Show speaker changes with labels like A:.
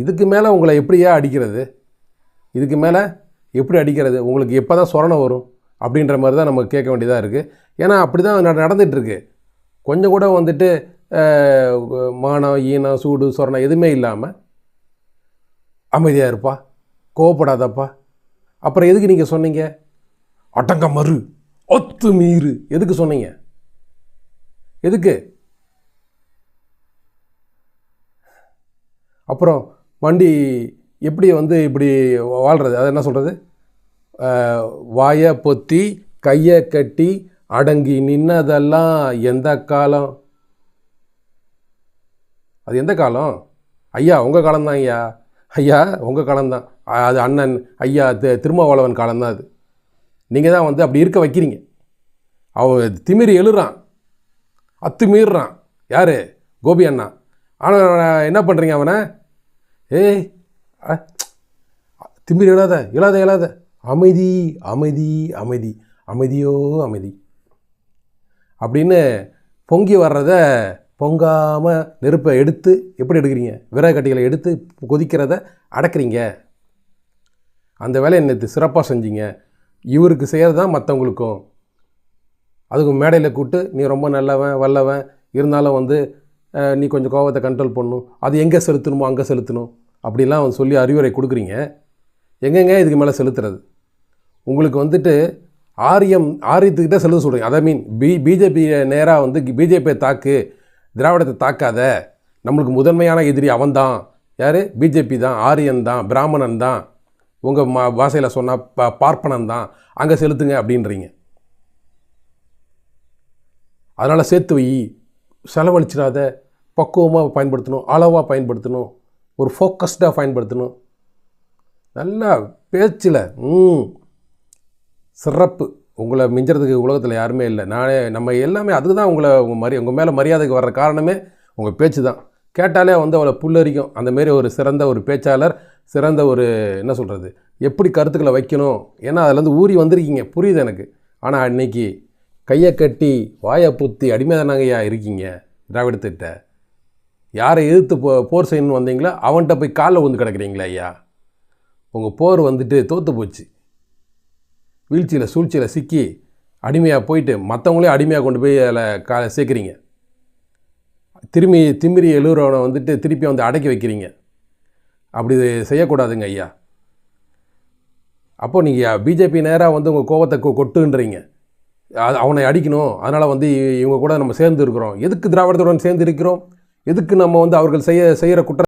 A: இதுக்கு மேலே உங்களை எப்படியா அடிக்கிறது, இதுக்கு மேலே எப்படி அடிக்கிறது, உங்களுக்கு எப்போ தான் சொரணை வரும் அப்படின்ற மாதிரி தான் நம்ம கேட்க வேண்டியதாக இருக்குது. ஏன்னா அப்படி தான் நடந்துகிட்ருக்கு. கொஞ்சம் கூட வந்துட்டு மானம் ஈனம் சூடு சொரணை எதுவுமே இல்லாமல் அமைதியாக இருப்பா, கோவப்படாதப்பா. அப்புறம் எதுக்கு நீங்கள் சொன்னீங்க அடங்க மறு ஒத்து மீறு, எதுக்கு சொன்னீங்க, எதுக்கு? அப்புறம் வண்டி எப்படி இப்படி வாழ்கிறது, அது என்ன சொல்கிறது, வாயை பொத்தி கையை கட்டி அடங்கி நின்னதெல்லாம் எந்த காலம், அது எந்த காலம் ஐயா? உங்கள் காலம்தான் ஐயா, ஐயா உங்கள் காலம்தான் அது. அண்ணன் ஐயா திருமாவளவன் காலம்தான் அது. நீங்கள் தான் அப்படி இருக்க வைக்கிறீங்க. அவன் திமிரி எழுறான், அத்துமீறான். யார்? கோபி அண்ணா. ஆனால் என்ன பண்ணுறீங்க அவனை? ஏய் திமிரி இழாத அமைதி அமைதி அமைதி அமைதியோ அமைதி அப்படின்னு பொங்கி வர்றத பொங்காமல் நெருப்பை எடுத்து எப்படி எடுக்கிறீங்க, விறகு கட்டிகளை எடுத்து கொதிக்கிறத அடக்கிறீங்க. அந்த வேலையை நேற்று சிறப்பாக செஞ்சீங்க. இவருக்கு செய்கிறது தான் மற்றவங்களுக்கும். அதுக்கு மேடையில் கூப்பிட்டு நீ ரொம்ப நல்லவன் வல்லவன், இருந்தாலும் நீ கொஞ்சம் கோபத்தை கண்ட்ரோல் பண்ணணும், அது எங்கே செலுத்தணுமோ அங்கே செலுத்தணும் அப்படிலாம் சொல்லி அறிவுரை கொடுக்குறீங்க. எங்கெங்க இதுக்கு மேலே செலுத்துறது? உங்களுக்கு ஆரியத்துக்கிட்ட செலுத்த சொல்கிறீங்க. அதை மீன் பிஜேபி நேராக பிஜேபியை தாக்கு, திராவிடத்தை தாக்காத, நம்மளுக்கு முதன்மையான எதிரி அவன்தான். யார்? பிஜேபி தான், ஆரியன் தான், பிராமணன் தான், உங்கள் பாஷையில் சொன்னால் பார்ப்பனன் தான், அங்கே செலுத்துங்க அப்படின்றீங்க. அதனால் சேர்த்து வை, செலவழிச்சிடாத, பக்குவமாக பயன்படுத்தணும், அளவாக பயன்படுத்தணும், ஒரு ஃபோக்கஸ்டாக பயன்படுத்தணும். நல்லா பேச்சில் சிறப்பு. உங்களை மிஞ்சுறதுக்கு உலகத்தில் யாருமே இல்லை. நம்ம எல்லாமே அதுக்கு தான் உங்கள் மேலே மரியாதைக்கு வர்ற காரணமே உங்கள் பேச்சு தான். கேட்டாலே அவளை புல்லரிக்கும். அந்தமாரி ஒரு சிறந்த ஒரு பேச்சாளர், சிறந்த ஒரு என்ன சொல்கிறது, எப்படி கருத்துக்களை வைக்கணும், ஏன்னா அதில் ஊறி வந்திருக்கீங்க, புரியுது எனக்கு. ஆனால் அன்னைக்கு கையை கட்டி வாயை புத்தி அடிமைதானங்கய்யா இருக்கீங்க. திராவிடத்திட்ட யாரை எதிர்த்து போர் செய்யணும்னு வந்தீங்களோ அவன்கிட்ட போய் காலில் கிடக்குறீங்களா ஐயா? உங்கள் போர் தோற்று போச்சு. வீழ்ச்சியில் சூழ்ச்சியில் சிக்கி அடிமையாக போயிட்டு மற்றவங்களே அடிமையாக கொண்டு போய் அதில் சேர்க்குறீங்க. திமிரி எழுறவனை திருப்பி அடக்கி வைக்கிறீங்க. அப்படி செய்யக்கூடாதுங்க ஐயா. அப்போது நீங்கள் பிஜேபி நேராக உங்கள் கோபத்தை கொட்டுன்றீங்க. அவனை அடிக்கணும், அதனால் இவங்க கூட நம்ம சேர்ந்து இருக்கிறோம். எதுக்கு திராவிடத்துடன் சேர்ந்து இருக்கிறோம்? எதுக்கு நம்ம அவர்கள் செய்கிற குற்ற